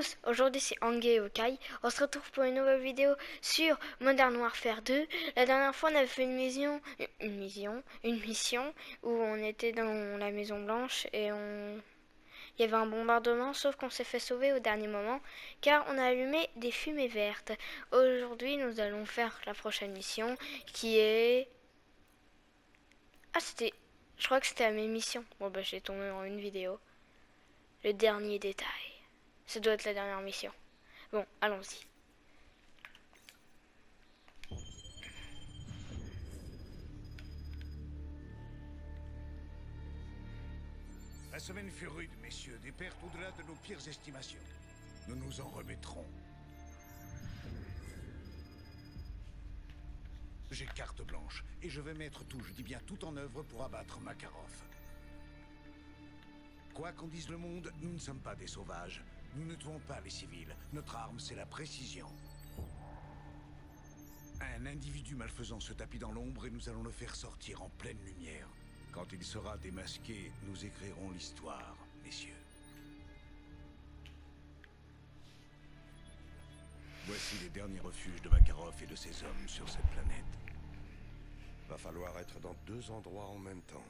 tous, aujourd'hui c'est Angé Okai. On se retrouve pour une nouvelle vidéo sur Modern Warfare 2. La dernière fois on avait fait une mission où on était dans la Maison Blanche et il y avait un bombardement, sauf qu'on s'est fait sauver au dernier moment car on a allumé des fumées vertes. Aujourd'hui nous allons faire la prochaine mission qui est... Ah je crois que c'était la même mission. Bon bah j'ai tombé en une vidéo. Le dernier détail. Ça doit être la dernière mission. Bon, allons-y. La semaine fut rude, messieurs, des pertes au-delà de nos pires estimations. Nous nous en remettrons. J'ai carte blanche, et je vais mettre tout, je dis bien tout en œuvre pour abattre Makarov. Quoi qu'en dise le monde, nous ne sommes pas des sauvages. Nous ne tuons pas les civils. Notre arme, c'est la précision. Un individu malfaisant se tapit dans l'ombre et nous allons le faire sortir en pleine lumière. Quand il sera démasqué, nous écrirons l'histoire, messieurs. Voici les derniers refuges de Makarov et de ses hommes sur cette planète. Va falloir être dans deux endroits en même temps.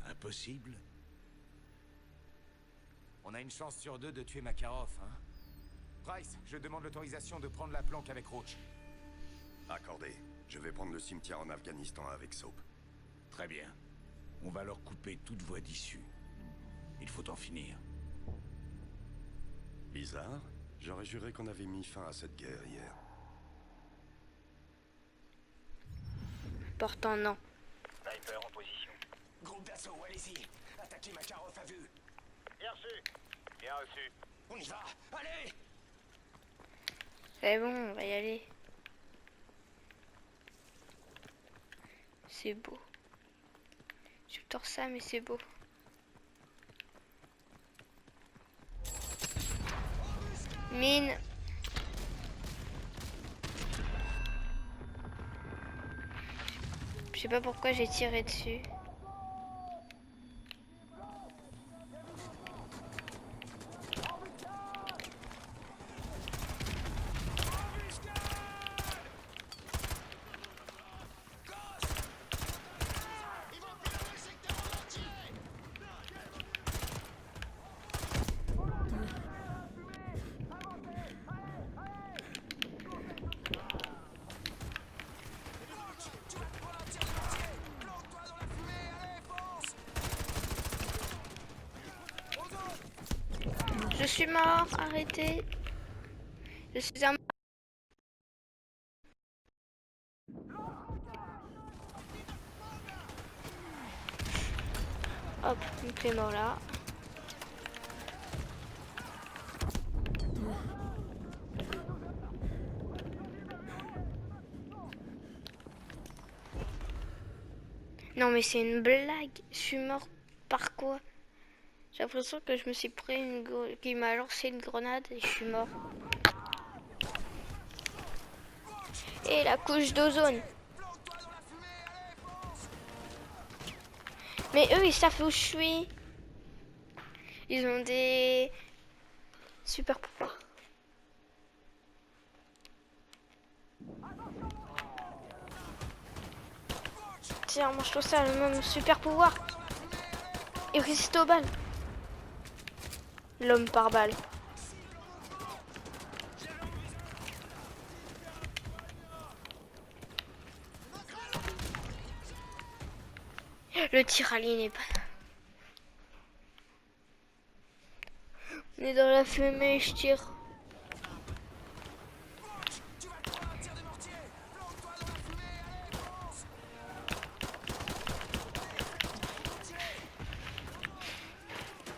Impossible. On a une chance sur deux de tuer Makarov, hein. Price, je demande l'autorisation de prendre la planque avec Roach. Accordé. Je vais prendre le cimetière en Afghanistan avec Soap. Très bien. On va leur couper toute voie d'issue. Il faut en finir. Bizarre. J'aurais juré qu'on avait mis fin à cette guerre hier. Pourtant non. Sniper en position. Groupe d'assaut, allez-y. Attaquez Makarov à vue. Bien reçu. Bien reçu. On y va. Allez. C'est bon, on va y aller. C'est beau. Je tors ça, mais c'est beau. Mine. Je sais pas pourquoi j'ai tiré dessus. Je suis mort, arrêtez. Je suis un... Hop, une clé mort là. Non mais c'est une blague. Je suis mort par quoi? J'ai l'impression que je me suis pris qu'il m'a lancé une grenade et je suis mort. Et la couche d'ozone. Mais eux ils savent où je suis. Ils ont des super pouvoirs. Tiens, moi je trouve ça le même super pouvoir. Il résiste aux balles. L'homme par balle. Le tir à ligne n'est pas... On est dans la fumée, je tire.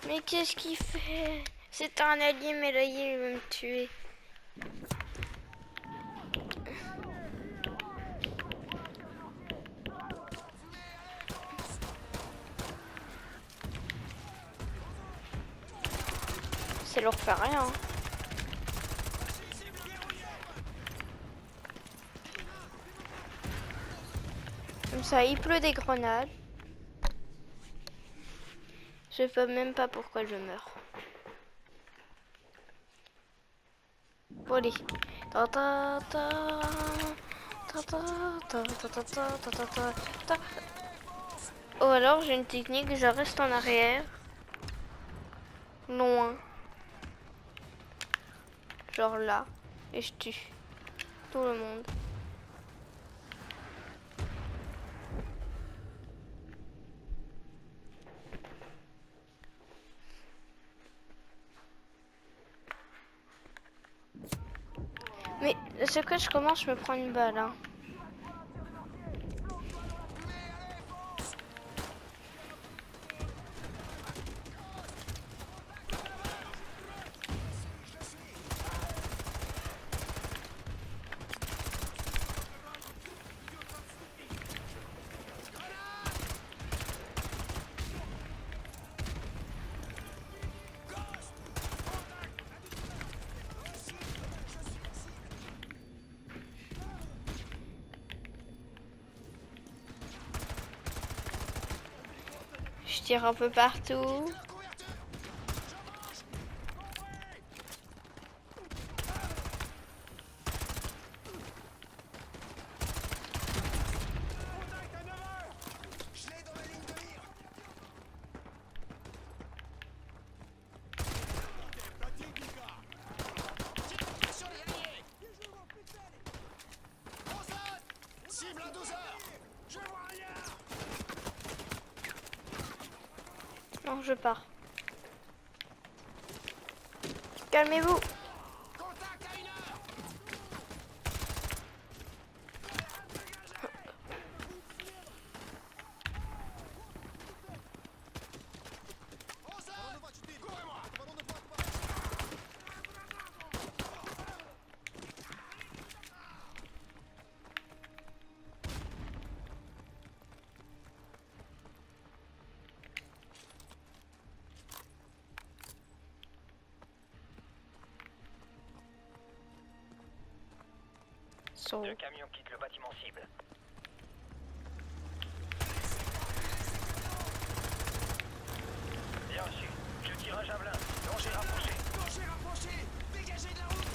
Mais qu'est-ce qu'il fait? C'est un allié, mais l'allié il veut me tuer. Ça leur fait rien. Hein. Comme ça, il pleut des grenades. Je sais même pas pourquoi je meurs. Bon, allez. Ta ta ta. Ta ta ta ta ta ta ta ta ta ta. Ou alors j'ai une technique, je reste en arrière. Loin. Genre là. Et je tue tout le monde. Mais ce que je commence, je me prends une balle. Hein. Je tire un peu partout. Non, je pars. Calmez-vous. Le camion quitte le bâtiment cible. Bien reçu. Je tire un javelin. Danger rapproché. Danger rapproché. Dégagez de la route.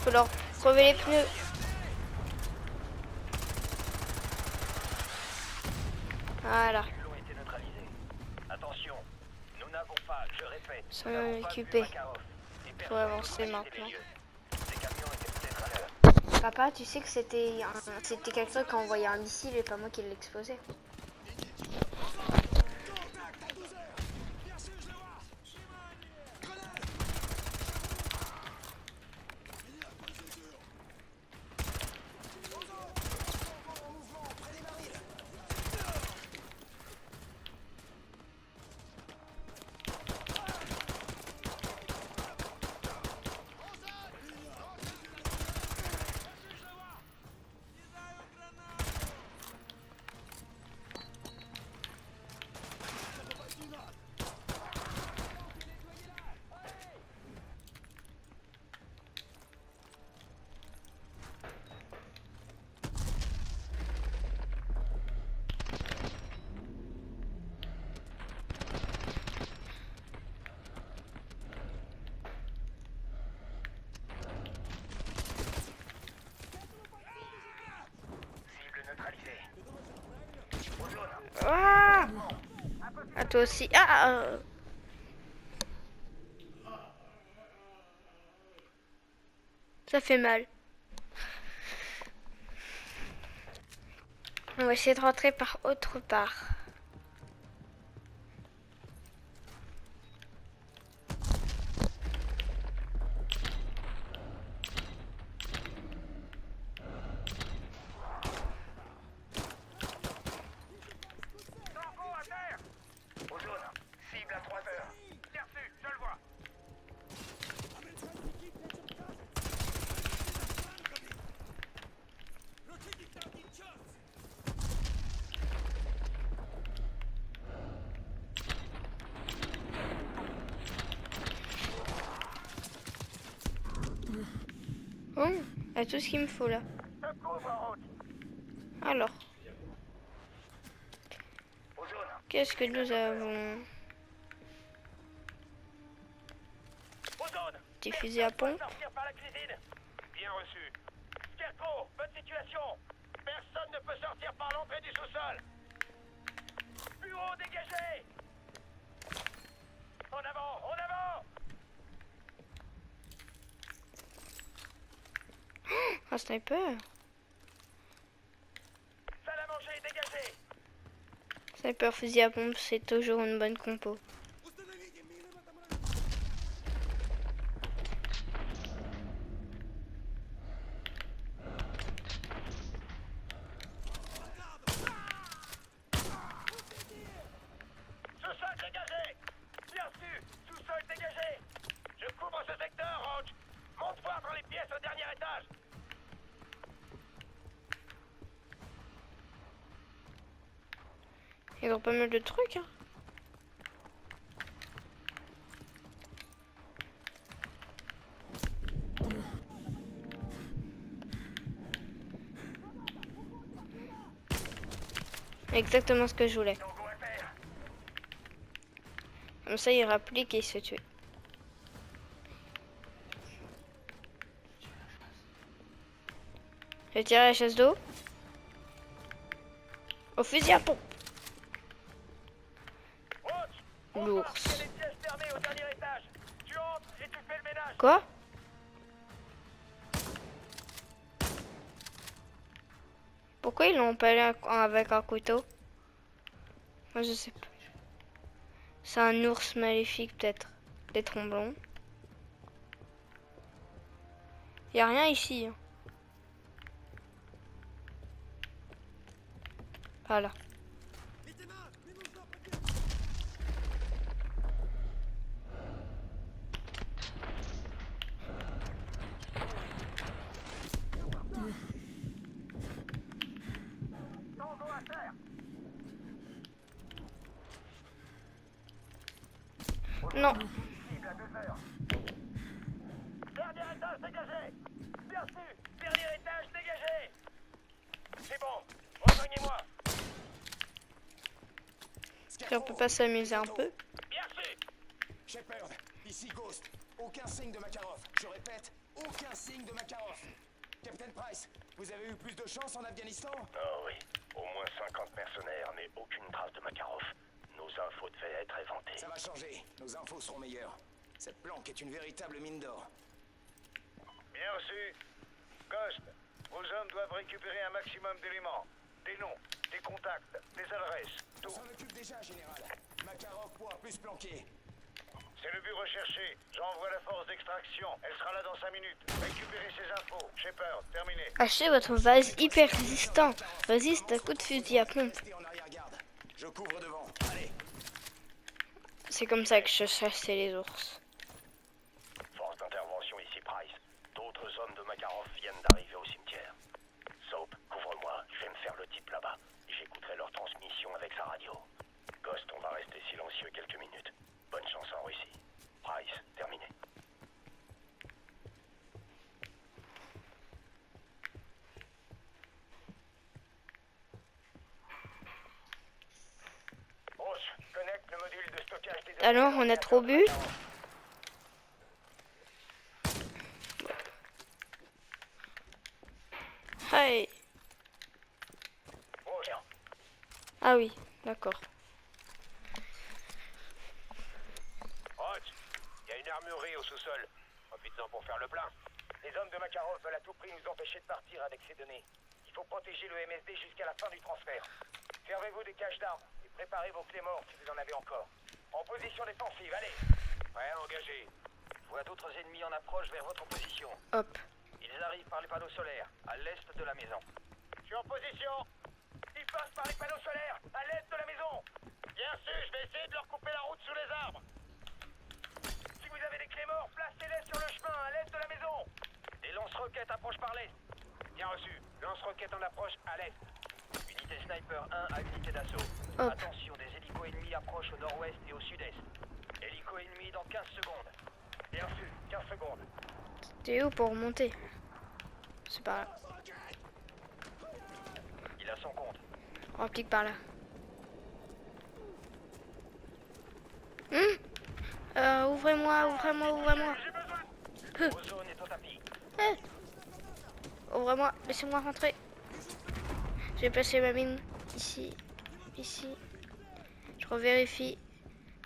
Faut leur crever les pneus. Voilà. Les lots ont été neutralisés. Attention. Nous n'avons pas, je répète, Ils nous sont n'avons pas équipés. vu Makarov. Et Faut personne avancer n'a quitté les maintenant. lieux. Ces camions étaient peut-être à l'heure. Papa, tu sais que c'était quelqu'un qui a envoyé un missile et pas moi qui l'ai explosé. Contact à 12 heures. Bien sûr, je le vois. Grenade. En mouvement, près des barils. Cible neutralisée. Au jaune. Ah, à toi aussi. Ah ça fait mal. On va essayer de rentrer par autre part. Tango à terre. Au jaune. Cible à 3 heures. Bien reçu, je le vois. Bon, il y a tout ce qu'il me faut là. Je couvre en route. Alors, Au jaune. qu'est-ce que nous avons? Au jaune. Des fusils à pompe. Sortir par la cuisine. Bien reçu. Scarecrow, bonne situation. Personne ne peut sortir par l'entrée du sous-sol. Bureau dégagé. En avant, en avant. Un sniper. Salle à manger dégagée. Sniper fusil à pompe, c'est toujours une bonne compo. Установите мины в этом районе. Sous-sol dégagé. Bien sûr, sous-sol dégagé. Je couvre ce secteur, Roach. Monte voir dans les pièces au dernier étage. Ils ont pas mal de trucs, hein. Exactement ce que je voulais. Tango à terre. Comme ça, il rapplique et il se fait tuer. Je tire la chasse d'eau. Au fusil à pompe. Roach, on L'ours. part, il y a des pièces fermées au dernier étage. Tu entres et tu fais le ménage. Quoi? Pourquoi ils l'ont pas avec un couteau? Moi je sais pas. C'est un ours maléfique peut-être. Des tromblons. Y a rien ici. Hein. Voilà. Лейтенант, мне нужна поддержка. Tango à terre. Non. Cible à 2 heures. Dernier étage dégagé. Bien sûr, dernier étage dégagé. C'est bon, rejoignez-moi. On peut pas s'amuser un peu? Bien sûr. Shepard, ici Ghost. Aucun signe de Makarov. Je répète, aucun signe de Makarov. Capitaine Price, vous avez eu plus de chance en Afghanistan? Oh oui, au moins 50 mercenaires, mais aucune trace de Makarov. Nos infos devaient être éventées. Ça va changer. Nos infos seront meilleures. Cette planque est une véritable mine d'or. Bien reçu. Ghost, vos hommes doivent récupérer un maximum d'éléments. Des noms, des contacts, des adresses, On tout. s'en occupe déjà, général. Makarov pourra plus se planquer. C'est le but recherché. J'envoie la force d'extraction. Elle sera là dans 5 minutes. Récupérez ces infos. Shepard, terminé. Achetez votre vase hyper résistant. Résiste à coups de fusil à pompe. Restez en arrière-garde. Je couvre devant. Allez. C'est comme ça que je chassais les ours. Force d'intervention ici, Price. D'autres hommes de Makarov viennent d'arriver au cimetière. Soap, couvre-moi. Je vais me faire le type là-bas. J'écouterai leur transmission avec sa radio. Ghost, on va rester silencieux quelques minutes. Bonne chance en Russie. Price, terminé. Roche, connecte le module de stockage des... Alors, on a trop bu? Hey. Roche, Ah oui, d'accord. Roche, il y a une armurerie au sous-sol. Profite-en pour faire le plein. Les hommes de Makarov veulent à tout prix nous empêcher de partir avec ces données. Il faut protéger le MSD jusqu'à la fin du transfert. Servez-vous des caches d'armes et préparez vos clés mortes si vous en avez encore. En position défensive, allez. Ouais, engagé. Je vois d'autres ennemis en approche vers votre position. Hop. Ils arrivent par les panneaux solaires, à l'est de la maison. Je suis en position. Ils passent par les panneaux solaires, à l'est de la maison. Bien sûr, je vais essayer de leur couper la route sous les arbres. Si vous avez des clés morts, placez-les sur le chemin, à l'est de la maison. Des lance-roquettes approchent par l'est. Bien reçu. Lance-roquettes en approche à l'est. Unité sniper 1 à unité d'assaut. Hop. Attention, des hélicos ennemis approchent au nord-ouest et au sud-est. Hélico ennemi dans 15 secondes. Bien reçu, 15 secondes. T'es où pour remonter? C'est par là. Il a son compte. On applique par là. Ouvrez-moi, ouvrez-moi, ouvrez-moi. Vos zones est au tapis. Eh, ouvrez-moi, laissez-moi rentrer. Je vais placer ma mine ici, ici. Je revérifie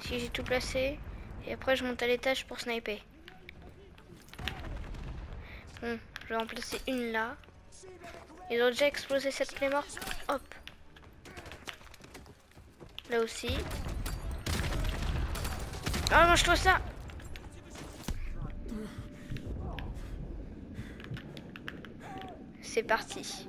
si j'ai tout placé. Et après, je monte à l'étage pour sniper. Bon, je vais en placer une là. Ils ont déjà explosé cette clé morte. Hop. Là aussi. Ah, mange-toi ça. C'est parti.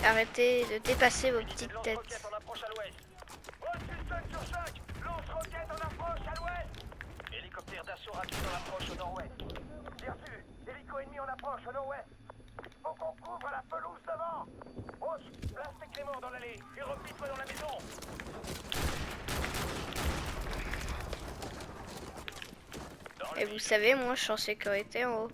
Arrêtez de dépasser vos petites têtes. Lance-roquette en approche à l'ouest. Hostile sur 5. Lance-roquette en approche à l'ouest. Hélicoptère d'assaut rapide en approche au nord-ouest. Bien reçu. Hélico ennemi en approche au nord-ouest. Faut qu'on couvre la pelouse devant. Roche, place tes cléments dans l'allée et replie-toi dans la maison. Et vous savez, moi, je suis en sécurité en haut.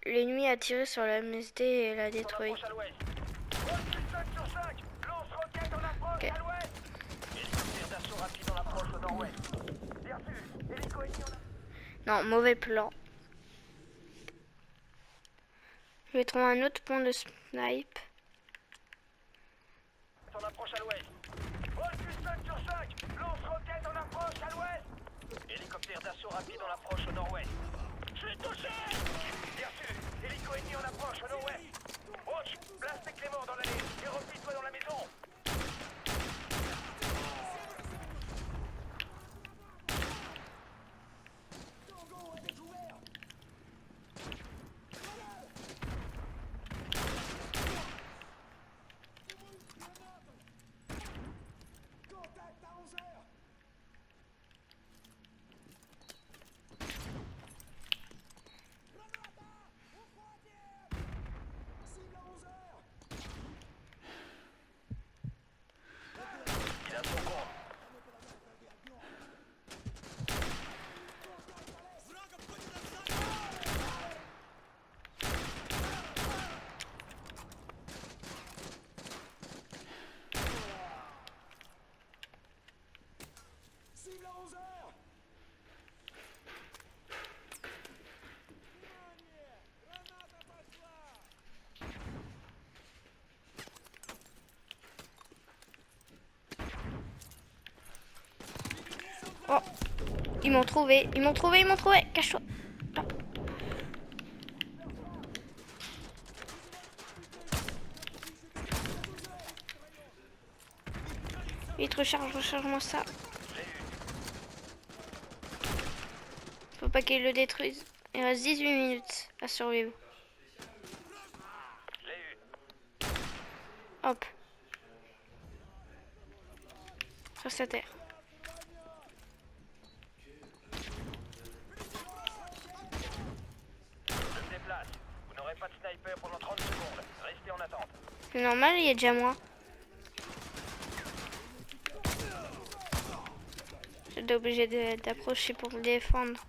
L'ennemi a tiré sur la MSD et l'a détruit. Approche à l'ouest. Hostile 5 sur 5. Lance-roquette en approche à l'ouest. Hélicoptère d'assaut rapide en approche au nord-ouest. Bien reçu. Hélico ennemi en approche. Non, mauvais plan. Je vais trouver un autre point de snipe. En approche à l'ouest. Hostile 5 sur 5. Lance-roquette en approche à l'ouest. Hélicoptère d'assaut rapide en approche au nord-ouest. Je suis touché. Bien reçu. Hélico ennemi en approche au nord-ouest. Roche, place tes cléments dans l'allée et replie-toi dans la maison. Il a son compte. Oh, ils m'ont trouvé, ils m'ont trouvé, ils m'ont trouvé. Cache-toi. Non. Vite, recharge-moi ça. Faut pas qu'ils le détruisent. Il reste 18 minutes à survivre. Je l'ai eu. Hop. Reste à terre. Je me déplace. Vous n'aurez pas de sniper pendant 30 secondes. Restez en attente. C'est normal, il y a déjà moi. J'étais obligé d'approcher pour me défendre.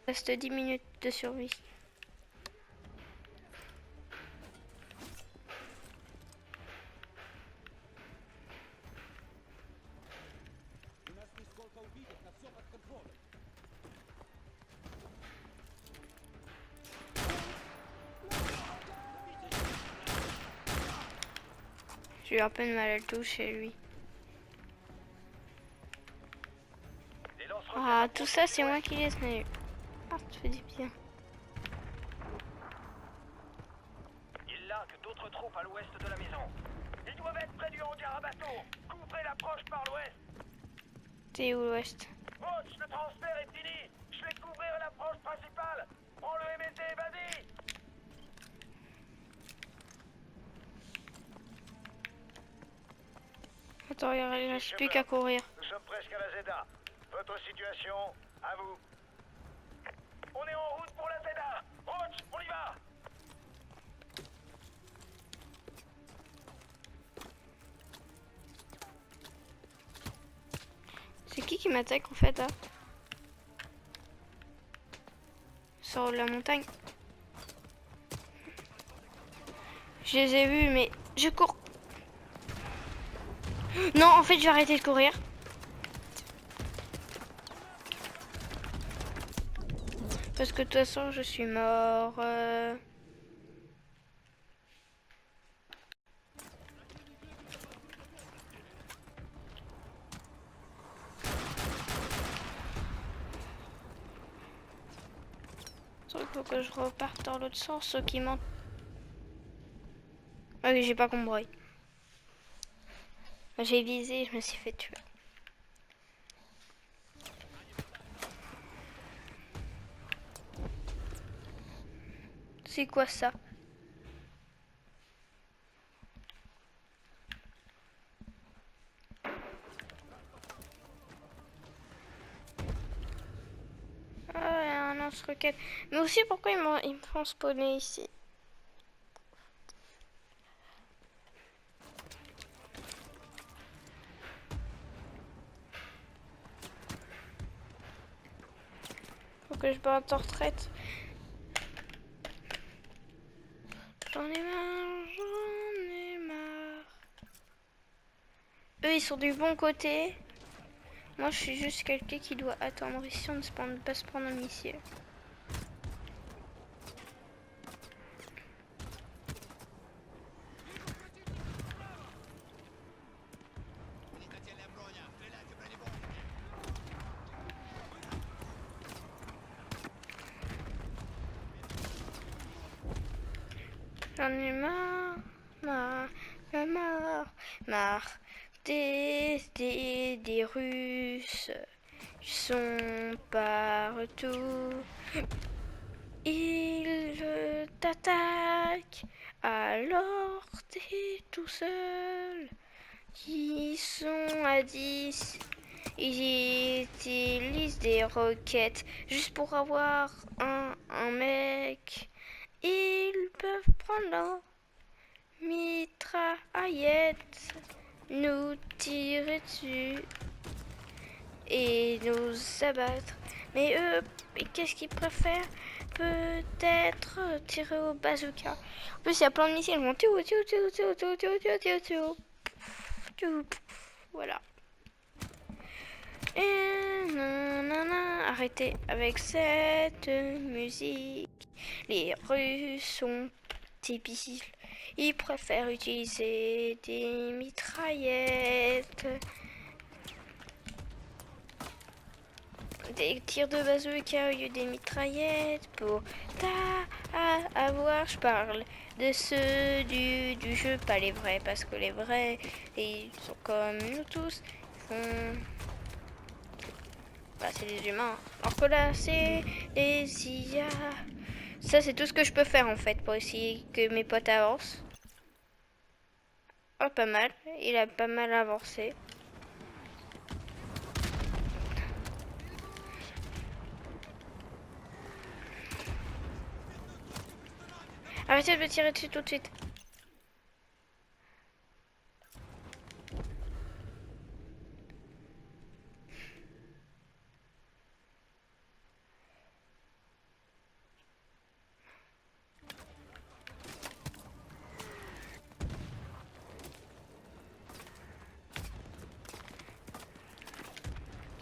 Il reste 10 minutes de survie. J'ai eu un peu de mal à le toucher lui. Les lance-roquettes Ah, tout ça c'est moi qui les ai. Ah, ça fait du bien. Il largue d'autres troupes à l'ouest de la maison. doivent être près du hangar à bateau. Couvrez l'approche par l'ouest. T'es où l'ouest? Roach, le transfert est fini. Je vais couvrir l'approche principale. Prends le MSD, vas-y. Attends, il reste plus qu'à courir. Nous sommes presque à la Zeda. Votre situation, à vous. On est en route pour la Zeda. Roach, on y va. C'est qui m'attaque en fait là? Sur la montagne. Je les ai vus mais je cours. Non, en fait je vais arrêter de courir. Parce que de toute façon je suis mort. Il faut que je reparte dans l'autre sens, ceux qui mentent. Ah oui, j'ai pas compris. J'ai visé, je me suis fait tuer. C'est quoi ça? Ah, un lance-roquette. Mais aussi, pourquoi ils me font spawner ici? Faut que je parte en retraite. J'en ai marre, j'en ai marre. Eux, ils sont du bon côté. Moi, je suis juste quelqu'un qui doit attendre ici, on ne pas se prendre un missile. J'en ai marre, marre des Russes. Ils sont partout. Ils t'attaquent alors t'es tout seul. Ils sont à 10. Ils utilisent des roquettes juste pour avoir un mec. Ils peuvent prendre leur mitraillette, nous tirer dessus et nous abattre. Mais eux, qu'est-ce qu'ils préfèrent? Peut-être tirer au bazooka. En plus, il y a plein de missiles. Voilà. Et nanana, arrêtez avec cette musique. Les Russes sont débiles. Ils préfèrent utiliser des mitraillettes. Des tirs de bazooka au lieu des mitraillettes pour avoir. Je parle de ceux du jeu, pas les vrais, parce que les vrais, ils sont comme nous tous. Bah, c'est des humains. Alors que là, c'est des IA. Ça, c'est tout ce que je peux faire en fait pour essayer que mes potes avancent. Oh, pas mal. Il a pas mal avancé. Arrêtez de me tirer dessus tout de suite.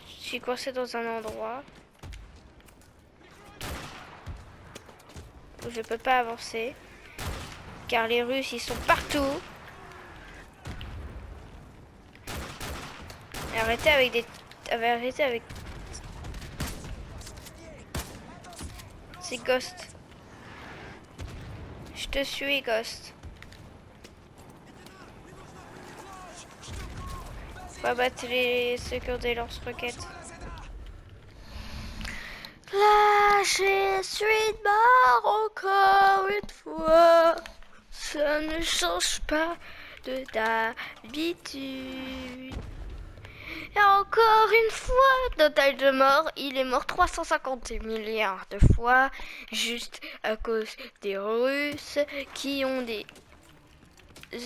Je suis coincé dans un endroit où je peux pas avancer car les Russes ils sont partout. Et arrêtez avec c'est Ghost. Je te suis, Ghost. va battre les secours des lance-roquettes. Là, je suis mort encore une fois. Ça ne change pas de d'habitude. Et encore une fois, total de mort, il est mort 350 milliards de fois, juste à cause des Russes qui ont des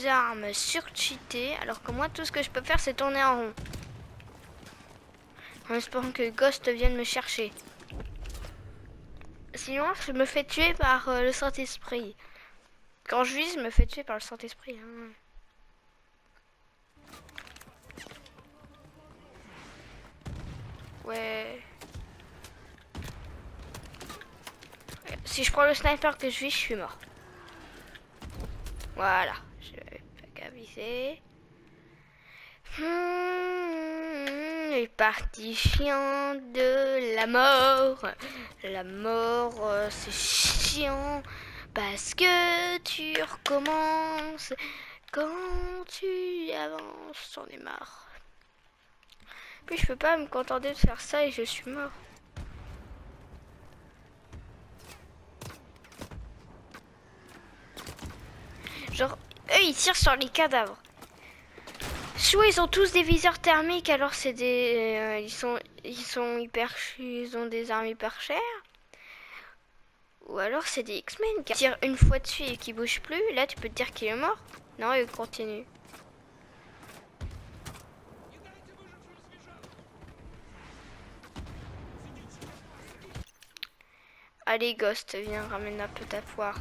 armes surcheatées, alors que moi, tout ce que je peux faire, c'est tourner en rond. En espérant que Ghost vienne me chercher. Sinon, je me fais tuer par le Saint-Esprit. Quand je vise, je me fais tuer par le Saint-Esprit. Hein. Ouais. Si je prends le sniper que je vis, je suis mort. Voilà. Je vais pas qu'à viser. Les parties chiantes de la mort. La mort, c'est chiant. Parce que tu recommences. Quand tu avances, j'en ai marre. Puis je peux pas me contenter de faire ça et je suis mort. Genre, eux ils tirent sur les cadavres. Soit ils ont tous des viseurs thermiques, alors c'est des, ils ont des armes hyper chères. Ou alors c'est des X-Men qui tirent une fois dessus et qui bougent plus. Là tu peux te dire qu'il est mort. Non, il continue. Allez Ghost, viens ramène un peu ta poire.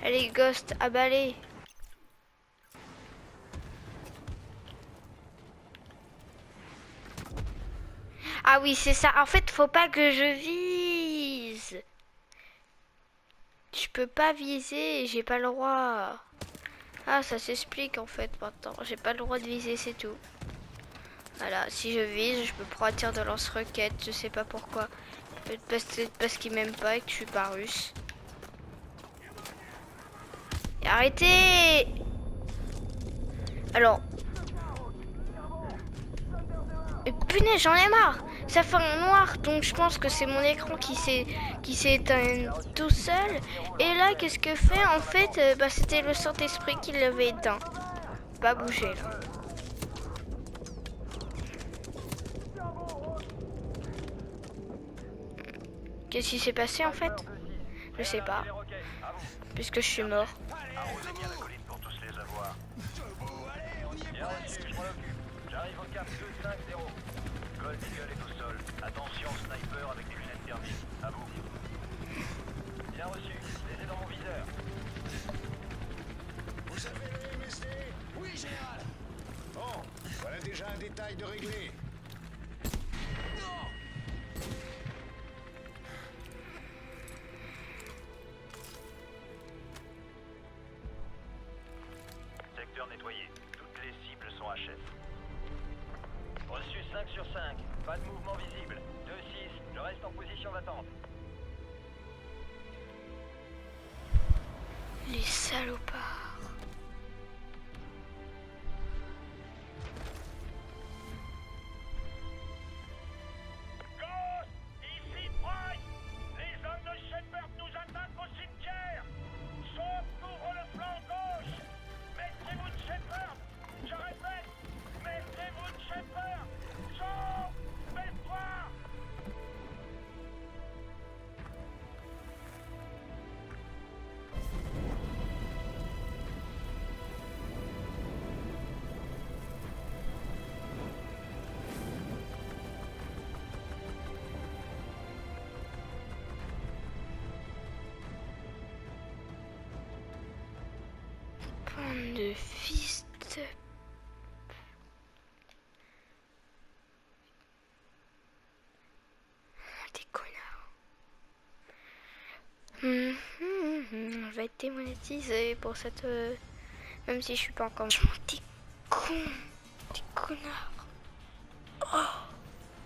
Allez Ghost, abalez. Ah oui, c'est ça. En fait, faut pas que je vise. Je peux pas viser, j'ai pas le droit. Ah, ça s'explique en fait maintenant. J'ai pas le droit de viser, c'est tout. Voilà, si je vise, je peux prendre un tir de lance-roquette. Je sais pas pourquoi. Peut-être parce qu'il m'aime pas et que je suis pas russe. Et arrêtez! Alors. Punaise, j'en ai marre! Ça fait un noir, donc je pense que c'est mon écran qui s'est éteint tout seul. Et là, qu'est-ce que fait? En fait, bah, c'était le Saint-Esprit qui l'avait éteint. Pas bouger là. Qu'est-ce qui s'est passé en fait? Je sais pas. Puisque je suis mort. Arrosez bien la colline pour tous les avoir. Bien reçu, je m'en occupe. J'arrive au cap 250. Gold Eagle est au sol. Attention, sniper avec des lunettes thermiques. À vous. Bien reçu. Les ai dans mon viseur. Vous avez le MSD? Oui, général. Bon, voilà déjà un détail de réglé. Secteur nettoyé. Toutes les cibles sont à chef. Reçu 5 sur 5. Pas de mouvement visible. 2-6. Je reste en position d'attente. Les salopards. Ghost! Ici Price! Les hommes de Shepard nous attaquent au cimetière! Sauf couvre le flanc gauche! Mettez-vous de Shepard! Je répète! Mettez-vous de Shepard! Sauf! Faites-toi! Bande de fils de... Des connards. je vais être démonétisé pour cette... Même si je suis pas encore... T'es con. T'es connard. Oh.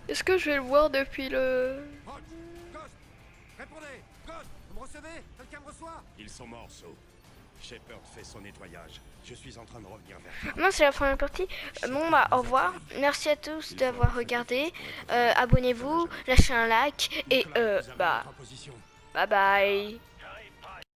Est-ce que je vais le voir depuis le... Roach, Ghost, répondez. Ghost, vous me recevez? Quelqu'un me reçoit? Ils sont morts, So. Shepard fait son nettoyage. Je suis en train de revenir vers toi. Moi, c'est la première partie. Bon, bah, au revoir. Merci à tous d'avoir regardé. Abonnez-vous, lâchez un like et Nicolas, vous avez bah, votre position. bye bye.